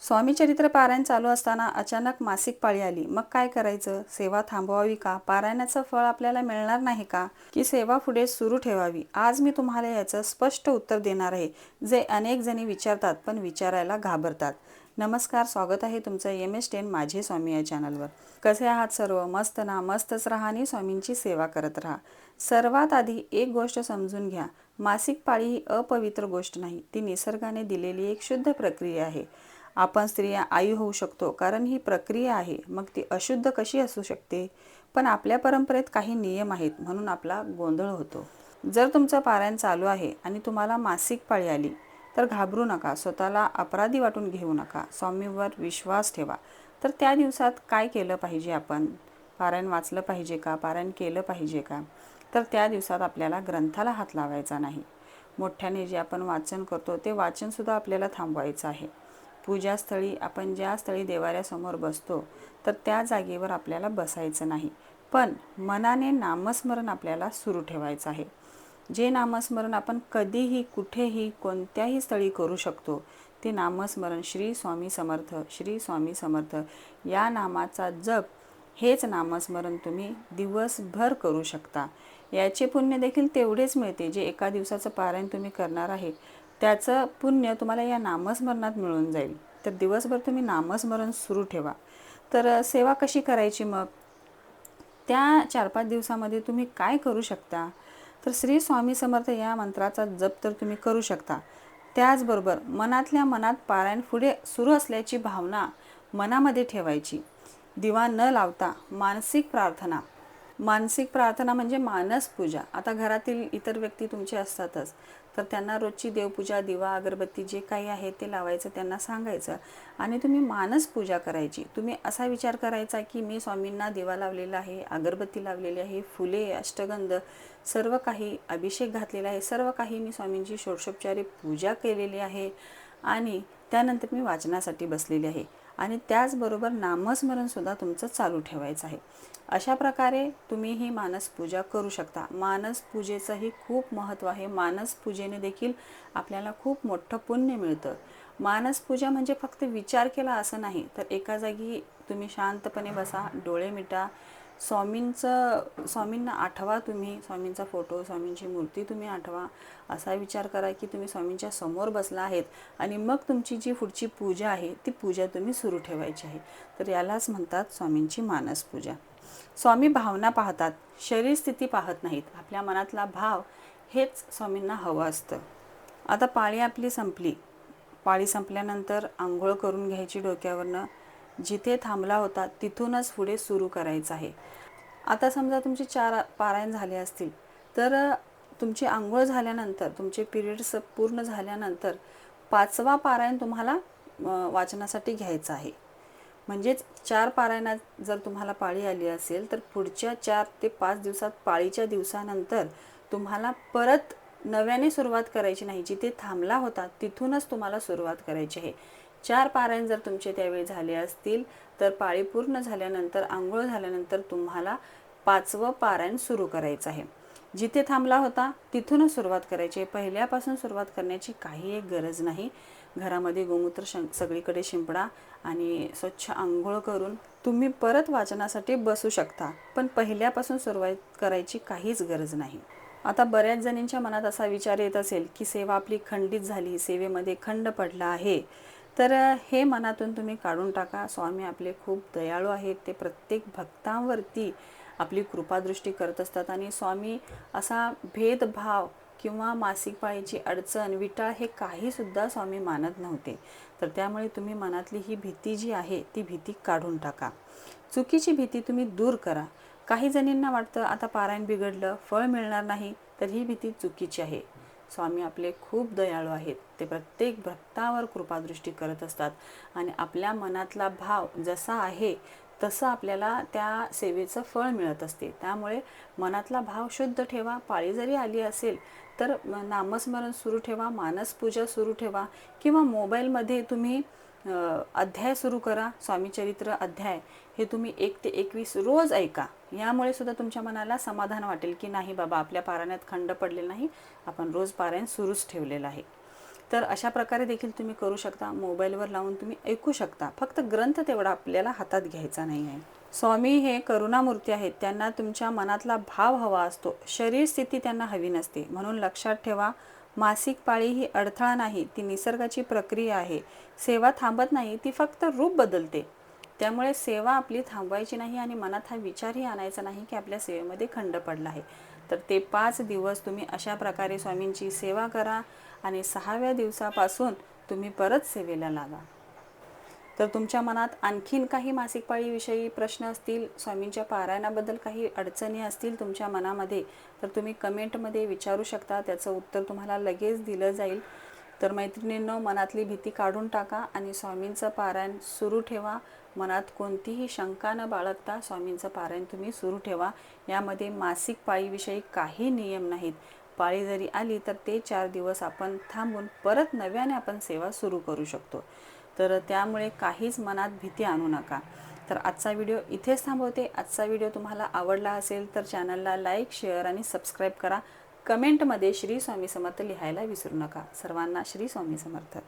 स्वामी चरित्र पारायण चालू असताना अचानक मासिक पाळी आली. मग काय करायचं? सेवा थांबवावी का? पारायणाचं फळ आपल्याला मिळणार नाही का? की सेवा पुढे सुरू ठेवावी? आज मी तुम्हाला याचं स्पष्ट उत्तर देणार आहे, जे अनेक जणी विचारतात पण विचारायला घाबरतात. नमस्कार, स्वागत आहे तुमचं MS10 माझे स्वामी या चॅनलवर. कसे आहात सर्व? मस्त ना? मस्तच राहा आणि स्वामींची सेवा करत राहा. सर्वात आधी एक गोष्ट समजून घ्या, मासिक पाळी ही अपवित्र गोष्ट नाही, ती निसर्गाने दिलेली एक शुद्ध प्रक्रिया आहे. आपण स्त्रिया आई होऊ शकतो कारण ही प्रक्रिया आहे, मग ती अशुद्ध कशी असू शकते? पण आपल्या परंपरेत काही नियम आहेत म्हणून आपला गोंधळ होतो. जर तुमचं पारायण चालू आहे आणि तुम्हाला मासिक पाळी आली तर घाबरू नका, स्वतःला अपराधी वाटून घेऊ नका, स्वामींवर विश्वास ठेवा. तर त्या दिवसात काय केलं पाहिजे? आपण पारायण वाचलं पाहिजे का? पारायण केलं पाहिजे का? तर त्या दिवसात आपल्याला ग्रंथाला हात लावायचा नाही. मोठ्याने जे आपण वाचन करतो ते वाचनसुद्धा आपल्याला थांबवायचं आहे. पूजास्थळी आपण ज्या स्थळी देवाऱ्यासमोर बसतो तर त्या जागेवर आपल्याला बसायचं नाही, पण मनाने नामस्मरण आपल्याला सुरू ठेवायचं आहे. जे नामस्मरण आपण कधीही कुठेही कोणत्याही स्थळी करू शकतो ते नामस्मरण श्री स्वामी समर्थ, श्री स्वामी समर्थ या नामाचा जप, हेच नामस्मरण तुम्ही दिवसभर करू शकता. याचे पुण्य देखील तेवढेच मिळते जे एका दिवसाचं पारायण तुम्ही करणार आहे त्याचं पुण्य तुम्हाला या नामस्मरणात मिळून जाईल. तर दिवसभर तुम्ही नामस्मरण सुरू ठेवा. तर सेवा कशी करायची मग? त्या 4-5 दिवसामध्ये तुम्ही काय करू शकता? तर श्री स्वामी समर्थ या मंत्राचा जप तर तुम्ही करू शकता. त्याचबरोबर मनातल्या मनात पारायण पुढे सुरू असल्याची भावना मनामध्ये ठेवायची. दिवा न लावता मानसिक प्रार्थना म्हणजे मानस पूजा. आता घरातील इतर व्यक्ती तुमचे असतातच, तर त्यांना रोजची देवपूजा, दिवा, अगरबत्ती जे काही आहे ते लावायचं, त्यांना सांगायचं आणि तुम्ही मानस पूजा करायची. तुम्ही असा विचार करायचा की मी स्वामींना दिवा लावलेला आहे, अगरबत्ती लावलेली आहे, फुले, अष्टगंध, सर्व काही अभिषेक घातलेला आहे, सर्व काही मी स्वामींची षोडशोपचारी पूजा केलेली आहे आणि त्यानंतर मी वाचनासाठी बसलेली आहे आणि त्याचबरोबर नामस्मरणसुद्धा तुमचं चालू ठेवायचं आहे. अशा प्रकारे तुम्ही ही मानस पूजा करू शकता. मानस पूजेचंही खूप महत्त्व आहे. मानस पूजेने देखील आपल्याला खूप मोठं पुण्य मिळतं. मानस पूजा म्हणजे फक्त विचार केला असं नाही, तर एका जागी तुम्ही शांतपणे बसा, डोळे मिटा, स्वामींना आठवा, तुम्ही स्वामींचा फोटो, स्वामींची मूर्ती तुम्ही आठवा. असा विचार करा की तुम्ही स्वामींच्या समोर बसला आहेत आणि मग तुमची जी पुढची पूजा आहे ती पूजा तुम्ही सुरू ठेवायची आहे. तर यालाच म्हणतात स्वामींची मानस पूजा. स्वामी भावना पाहतात, शरीर स्थिती पाहत नाहीत. आपल्या मनातला भाव हेच स्वामींना हवं असतं. आता पाळी आपली संपली. पाळी संपल्यानंतर आंघोळ करून घ्यायची डोक्यावरनं. जिथे थांबला होता तिथूनच पुढे सुरू करायचं आहे. आता समजा तुमचे 4 पारायण झाले असतील, तर तुमची आंघोळ झाल्यानंतर, तुमचे पिरियड्स पूर्ण झाल्यानंतर 5वा पारायण तुम्हाला वाचनासाठी घ्यायचं आहे. म्हणजेच 4 पारायणात जर तुम्हाला पाळी आली असेल तर पुढच्या 4 ते 5 दिवसात, पाळीच्या दिवसानंतर तुम्हाला परत नव्याने सुरुवात करायची नाही. जिथे थांबला होता तिथूनच तुम्हाला सुरुवात करायची आहे. 4 पारायण जर तुमचे त्यावेळी झाले असतील तर पाळी पूर्ण झाल्यानंतर, आंघोळ झाल्यानंतर तुम्हाला 5वं पारायण सुरू करायचं आहे. जिथे थांबला होता तिथूनच सुरुवात करायची आहे. पहिल्यापासून सुरुवात करण्याची काही एक गरज नाही. घरामध्ये गोमूत्र सगळीकडे शिंपडा आणि स्वच्छ आंघोळ करून तुम्ही परत वाचनासाठी बसू शकता, पण पहिल्यापासून सुरुवात करायची काहीच गरज नाही. आता बऱ्याच जणींच्या मनात असा विचार येत असेल की सेवा आपली खंडित झाली, सेवेमध्ये खंड पडला आहे. तर हे मनातून तुम्ही काढून टाका. स्वामी आपले खूप दयाळू आहेत. ते प्रत्येक भक्तांवरती आपली कृपादृष्टी करत असतात आणि स्वामी असा भेदभाव किंवा मासिक पाळीची अडचण, विटाळ हे काहीसुद्धा स्वामी मानत नव्हते. तर त्यामुळे तुम्ही मनातली ही भीती जी आहे ती भीती काढून टाका. चुकीची भीती तुम्ही दूर करा. काही जणींना वाटतं आता पारायण बिघडलं, फळ मिळणार नाही, तर ही भीती चुकीची आहे. स्वामी आपले खूप दयाळू आहेत. ते प्रत्येक भक्तावर कृपादृष्टी करत असतात आणि आपल्या मनातला भाव जसा आहे तसं आपल्याला त्या सेवेचं फळ मिळत असते. त्यामुळे मनातला भाव शुद्ध ठेवा. पाळी जरी आली असेल तर नामस्मरण सुरू ठेवा, मानस पूजा सुरू ठेवा किंवा मोबाईलमध्ये तुम्ही अध्याय सुरू करा. स्वामीचरित्र अध्याय हे तुम्ही 1 ते 21 रोज ऐका. यामुळे सुद्धा तुमच्या मनाला समाधान वाटेल की नाही बाबा, आपल्या पारायणात खंड पडलेला नाही, आपण रोज पारायण सुरूच ठेवलेलं आहे. तर अशा प्रकारे देखील तुम्ही करू शकता. मोबाईलवर लावून तुम्ही ऐकू शकता. फक्त ग्रंथ तेवढा आपल्याला हातात घ्यायचा नाही आहे. स्वामी हे करुणामूर्ती आहेत. त्यांना तुमच्या मनातला भाव हवा असतो, शरीर स्थिती त्यांना हवी नसते. म्हणून लक्षात ठेवा, मासिक पाळी ही अडथळा नाही, ती निसर्गाची प्रक्रिया आहे. सेवा थांबत नाही, ती फक्त रूप बदलते. त्यामुळे सेवा आपली थांबवायची नाही आणि मनात हा विचारही आणायचा नाही की आपल्या सेवेमध्ये खंड पडला आहे. तर ते 5 दिवस तुम्ही अशा प्रकारे स्वामींची सेवा करा आणि 6व्या दिवसापासून तुम्ही परत सेवेला लागा. तर तुमच्या मनात आणखीन काही मासिक पाळीविषयी प्रश्न असतील, स्वामींच्या पारायणाबद्दल काही अडचणी असतील तुमच्या मनामध्ये, तर तुम्ही कमेंटमध्ये विचारू शकता. त्याचं उत्तर तुम्हाला लगेच दिलं जाईल. तर मैत्रिणींनो, मनातली भीती काढून टाका आणि स्वामींचं पारायण सुरू ठेवा. मनात कोणतीही शंका न बाळगता स्वामींचं पारायण तुम्ही सुरू ठेवा. यामध्ये मासिक पाळीविषयी काही नियम नाहीत. पाळी जरी आली तर ते 4 दिवस आपण थांबून परत नव्याने आपण सेवा सुरू करू शकतो. तर त्यामुळे काहीच मनात भीती आणू नका. तर आजचा व्हिडिओ इथेच थांबवते. आजचा व्हिडिओ तुम्हाला आवडला असेल तर चॅनलला लाईक, शेअर आणि सबस्क्राईब करा. कमेंटमध्ये श्री स्वामी समर्थ लिहायला विसरू नका. सर्वांना श्री स्वामी समर्थ.